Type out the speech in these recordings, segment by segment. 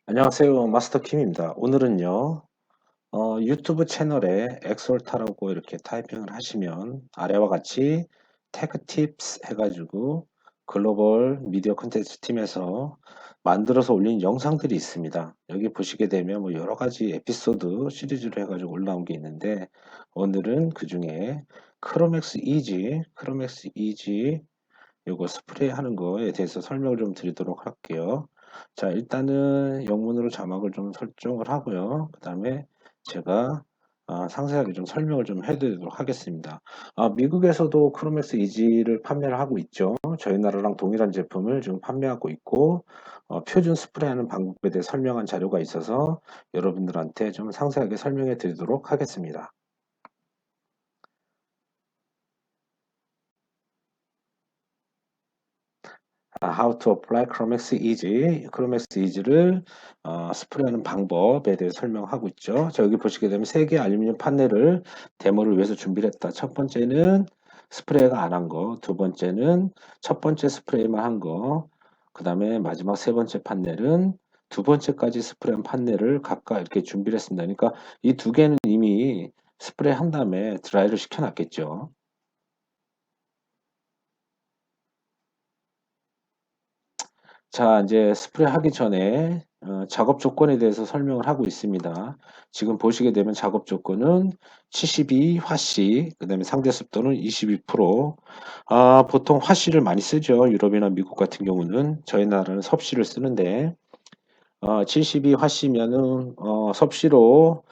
안녕하세요. 마스터 킴입니다. 오늘은요, 유튜브 채널에 엑솔타라고 이렇게 타이핑을 하시면 아래와 같이 테크 팁스 해가지고 글로벌 미디어 콘텐츠 팀에서 만들어서 올린 영상들이 있습니다. 여기 보시게 되면 뭐 여러 가지 에피소드 시리즈로 해가지고 올라온 게 있는데 오늘은 그 중에 크로맥스 이지 요거 스프레이 하는 거에 대해서 설명을 좀 드리도록 할게요. 자, 일단은 영문으로 자막을 좀 설정을 하고요. 그 다음에 제가 상세하게 좀 설명을 좀 해드리도록 하겠습니다. 미국에서도 크로맥스 이지를 판매를 하고 있죠. 저희 나라랑 동일한 제품을 지금 판매하고 있고, 표준 스프레이하는 방법에 대해 설명한 자료가 있어서 여러분들한테 좀 상세하게 설명해 드리도록 하겠습니다. How to apply Chromex Easy. Chromex Easy를 스프레이하는 방법에 대해 설명하고 있죠. 자, 여기 보시게 되면 세 개의 알루미늄 판넬을 데모를 위해서 준비를 했다. 첫 번째는 스프레이가 안 한 거, 두 번째는 첫 번째 스프레이만 한 거, 그 다음에 마지막 세 번째 판넬은 두 번째까지 스프레이한 판넬을 각각 이렇게 준비를 했습니다. 그러니까 이 두 개는 이미 스프레이 한 다음에 드라이를 시켜놨겠죠. 자, 이제 스프레이 하기 전에 작업 조건에 대해서 설명을 하고 있습니다. 지금 보시게 되면 작업 조건은 72화씨, 그 다음에 상대 습도는 22%. 보통 화씨를 많이 쓰죠. 유럽이나 미국 같은 경우는. 저희 나라는 섭씨를 쓰는데, 72화씨면은, 섭씨로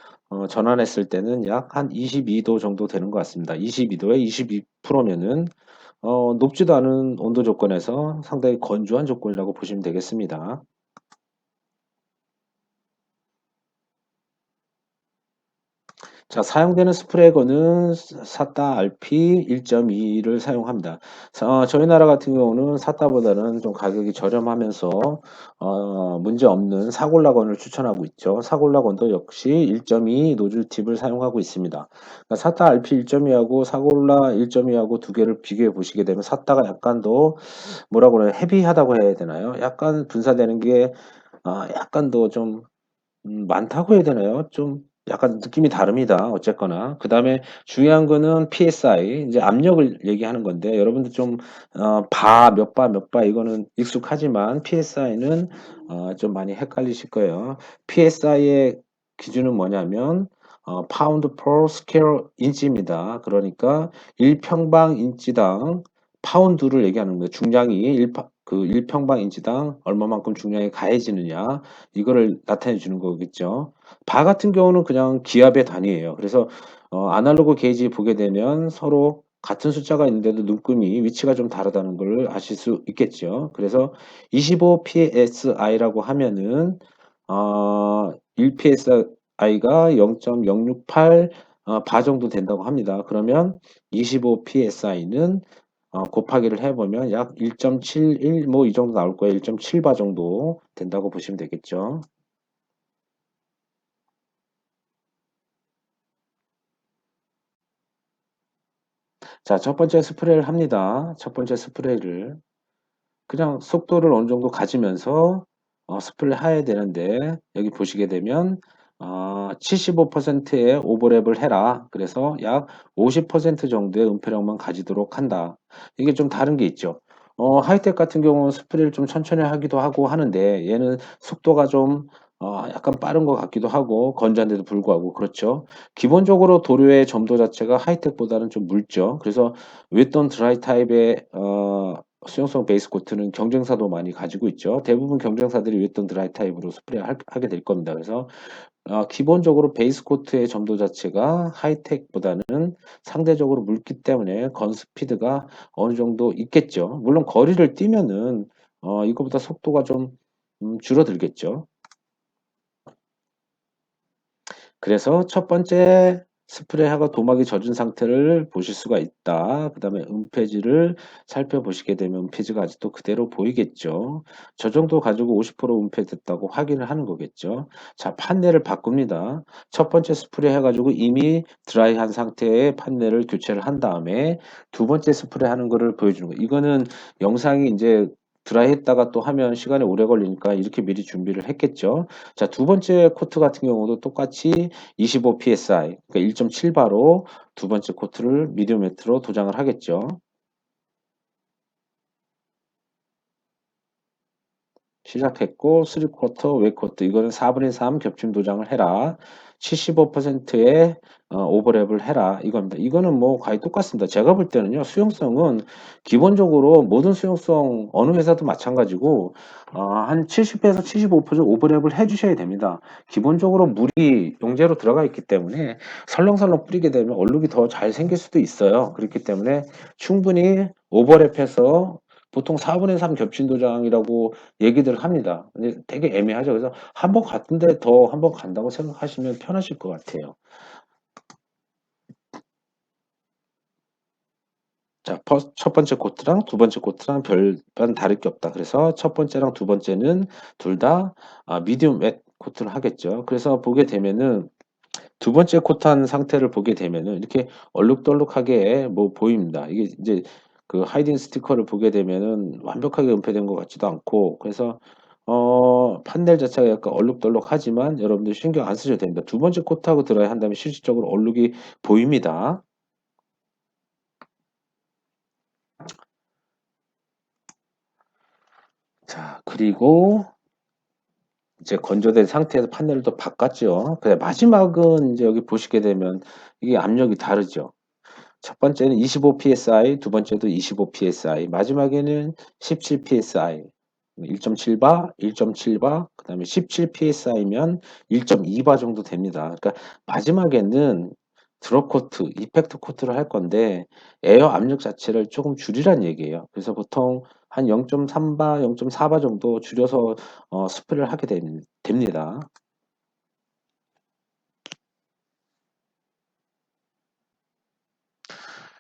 전환했을 때는 약 한 22도 정도 되는 것 같습니다. 22도에 22%면은 높지도 않은 온도 조건에서 상당히 건조한 조건이라고 보시면 되겠습니다. 자, 사용되는 스프레거는 사타 RP 1.2를 사용합니다. 저희 나라 같은 경우는 사타보다는 좀 가격이 저렴하면서 문제 없는 사골라건을 추천하고 있죠. 사골라건도 역시 1.2 노즐 팁을 사용하고 있습니다. 그러니까 사타 RP 1.2하고 사골라 1.2하고 두 개를 비교해 보시게 되면 사타가 약간 더 뭐라고 그래요? 헤비하다고 해야 되나요? 약간 분사되는 게 약간 더 좀 많다고 해야 되나요? 좀 약간 느낌이 다릅니다. 어쨌거나. 그다음에 중요한 거는 PSI, 이제 압력을 얘기하는 건데 여러분들 좀 몇 바 이거는 익숙하지만 PSI는 좀 많이 헷갈리실 거예요. PSI의 기준은 뭐냐면 파운드 per square 인치입니다. 그러니까 1평방 인치당 파운드를 얘기하는 거예요. 중량이 1평방 인치당 얼마만큼 중량이 가해지느냐 이거를 나타내 주는 거겠죠. 바 같은 경우는 그냥 기압의 단위예요. 그래서 아날로그 게이지 보게 되면 서로 같은 숫자가 있는데도 눈금이 위치가 좀 다르다는 걸 아실 수 있겠죠. 그래서 25 psi라고 하면은 1 psi가 0.068 바 정도 된다고 합니다. 그러면 25 psi는 곱하기를 해보면 약 1.71 뭐 이 정도 나올 거예요. 1.7바 정도 된다고 보시면 되겠죠. 자, 첫 번째 스프레이를 합니다. 첫 번째 스프레이를 그냥 속도를 어느 정도 가지면서 스프레이 해야 되는데 여기 보시게 되면 75%의 오버랩을 해라. 그래서 약 50% 정도의 음표량만 가지도록 한다. 이게 좀 다른 게 있죠. 하이텍 같은 경우는 스프레이를 좀 천천히 하기도 하고 하는데 얘는 속도가 좀 약간 빠른 것 같기도 하고 건조한데도 불구하고 그렇죠. 기본적으로 도료의 점도 자체가 하이텍보다는 좀 묽죠. 그래서 웨던 드라이 타입의 수용성 베이스 코트는 경쟁사도 많이 가지고 있죠. 대부분 경쟁사들이 웨던 드라이 타입으로 스프레이 하게 될 겁니다. 그래서 기본적으로 베이스 코트의 점도 자체가 하이텍보다는 상대적으로 묽기 때문에 건 스피드가 어느 정도 있겠죠. 물론 거리를 뛰면은 이거보다 속도가 좀 줄어들겠죠. 그래서 첫 번째 스프레이하고 도막이 젖은 상태를 보실 수가 있다. 그 다음에 은폐지를 살펴보시게 되면 은폐지가 아직도 그대로 보이겠죠. 저 정도 가지고 50% 은폐됐다고 확인을 하는 거겠죠. 자, 판넬을 바꿉니다. 첫 번째 스프레이 해가지고 이미 드라이한 상태의 판넬을 교체를 한 다음에 두 번째 스프레이 하는 거를 보여주는 거예요. 이거는 영상이 이제 드라이 했다가 또 하면 시간이 오래 걸리니까 이렇게 미리 준비를 했겠죠. 자, 두 번째 코트 같은 경우도 똑같이 25 psi, 그러니까 1.7바로 두 번째 코트를 미디움 매트로 도장을 하겠죠. 시작했고 3쿼터 웨이쿼터 이거는 4분의 3 겹침 도장을 해라. 75%의 오버랩을 해라 이겁니다. 이거는 뭐 거의 똑같습니다. 제가 볼 때는요 수용성은 기본적으로 모든 수용성 어느 회사도 마찬가지고 한 70에서 75% 오버랩을 해주셔야 됩니다. 기본적으로 물이 용제로 들어가 있기 때문에 설렁설렁 뿌리게 되면 얼룩이 더 잘 생길 수도 있어요. 그렇기 때문에 충분히 오버랩해서 보통 4분의 3 겹침 도장이라고 얘기들 합니다. 근데 되게 애매하죠. 그래서 한 번 갔는데 더 한 번 간다고 생각하시면 편하실 것 같아요. 자, 첫 번째 코트랑 두 번째 코트랑 별반 다를 게 없다. 그래서 첫 번째랑 두 번째는 둘 다 미디움 웻 코트를 하겠죠. 그래서 보게 되면은 두 번째 코트한 상태를 보게 되면은 이렇게 얼룩덜룩하게 뭐 보입니다. 이게 이제 그 하이딩 스티커를 보게 되면은 완벽하게 은폐된 것 같지도 않고 그래서 판넬 자체가 약간 얼룩덜룩하지만 여러분들 신경 안 쓰셔도 됩니다. 두 번째 코트하고 들어야 한다면 실질적으로 얼룩이 보입니다. 자, 그리고 이제 건조된 상태에서 판넬을 또 바꿨죠. 그래 마지막은 이제 여기 보시게 되면 이게 압력이 다르죠. 첫 번째는 25 psi, 두 번째도 25 psi, 마지막에는 17 psi, 1.7바, 1.7바, 그다음에 17 psi면 1.2바 정도 됩니다. 그러니까 마지막에는 드롭 코트, 이펙트 코트를 할 건데 에어 압력 자체를 조금 줄이란 얘기예요. 그래서 보통 한 0.3바, 0.4바 정도 줄여서 스프레이를 하게 됩니다.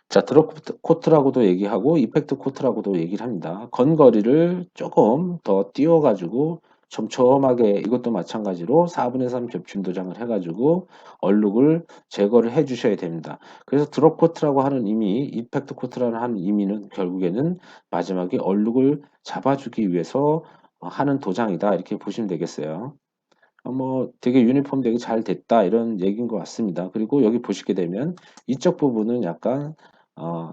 자, 드롭 코트라고도 얘기하고 이펙트 코트라고도 얘기를 합니다. 건거리를 조금 더 띄워가지고 촘촘하게 이것도 마찬가지로 4분의 3 겹침 도장을 해가지고 얼룩을 제거를 해 주셔야 됩니다. 그래서 드롭 코트라고 하는 의미, 이펙트 코트라는 하는 의미는 결국에는 마지막에 얼룩을 잡아주기 위해서 하는 도장이다. 이렇게 보시면 되겠어요. 뭐 되게 유니폼 되게 잘 됐다 이런 얘기인 것 같습니다. 그리고 여기 보시게 되면 이쪽 부분은 약간 어,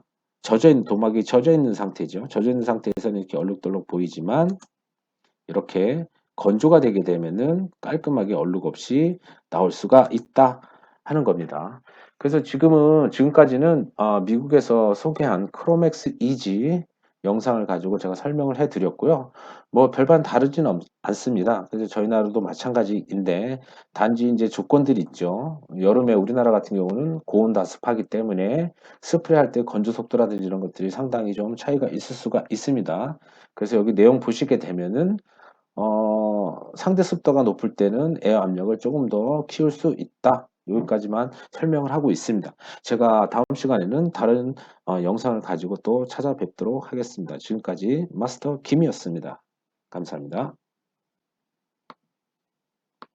도막이 젖어 있는 상태죠. 젖어 있는 상태에서는 이렇게 얼룩덜룩 보이지만 이렇게 건조가 되게 되면은 깔끔하게 얼룩 없이 나올 수가 있다 하는 겁니다. 그래서 지금까지는 미국에서 소개한 크로맥스 이지 영상을 가지고 제가 설명을 해 드렸고요. 뭐 별반 다르지는 않습니다. 그래서 저희 나라도 마찬가지인데 단지 이제 조건들이 있죠. 여름에 우리나라 같은 경우는 고온 다습하기 때문에 스프레이할 때 건조 속도라든지 이런 것들이 상당히 좀 차이가 있을 수가 있습니다. 그래서 여기 내용 보시게 되면은 상대 습도가 높을 때는 에어 압력을 조금 더 키울 수 있다. 여기까지만 설명을 하고 있습니다. 제가 다음 시간에는 다른 영상을 가지고 또 찾아뵙도록 하겠습니다. 지금까지 마스터 김이었습니다. 감사합니다.